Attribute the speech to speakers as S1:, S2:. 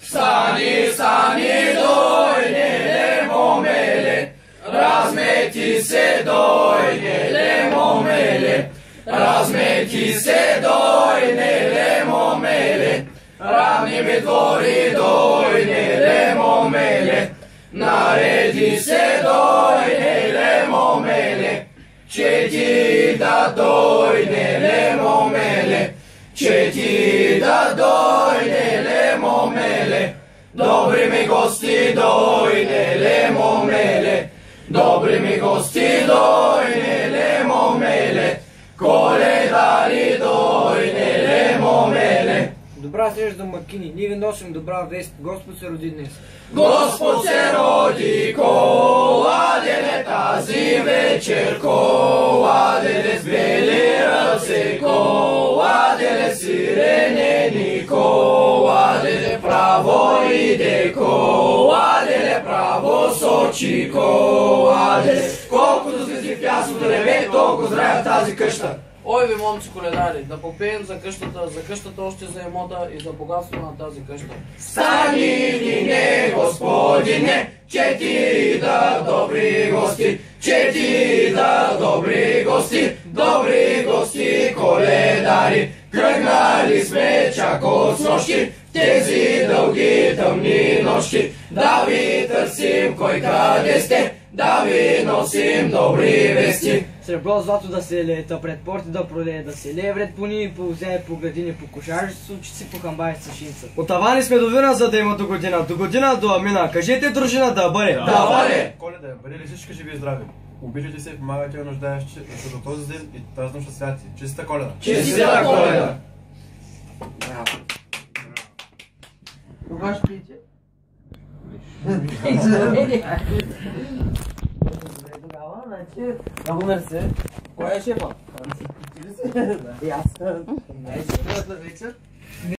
S1: Stani, stani, dojnele momele, razmeti se dojnele momele, razmeti se dojnele momele, ravni mi dvori dojnele momele, naredi se dojnele momele, če ti da dojnele momele, če ti da dojnele momele, dobri mi gosti dojnele momele, dobri mi gosti dojnele momele, koledari dojnele momele.
S2: Добра среща домакини, ние ви носим добра вест, Господ се роди днес.
S1: Господ се роди, коладене тази вечер, коладене с бели ръце, коладене сиренени, коладене право иде, коладене право сочи, коладене. Колкото звезди в ясното небе, толкова здраве в тази къща.
S3: Ой ви, момци коледари, да попеем за къщата още за имота и за богатство на тази къща.
S1: Стани дине, Господине, че ти да добри гости, че ти да добри гости, коледари. Кръгнали сме чак от снощи, тези дълги тъмни нощи, да ви търсим кой къде сте, да ви носим добри вести.
S2: Сребро злато да се лета, пред порти да пролее, да се лее вред пони, по вземе, по градини, по кошари с очици, по камбаи с шинца.
S4: Отавани сме до вина, за да има до година до амина. Кажете дружина да бъде.
S1: Да бъде!
S5: Коледа, бъде ли всички живи и здрави? Обичайте се, помагайте на нуждаещи, защото този ден и тази нощ са святи. Чиста Коледа!
S1: Чиста Коледа!
S2: Кога ще пиете? Тогава, значи, много мерси. Кой е шефа? И аз. Вечер.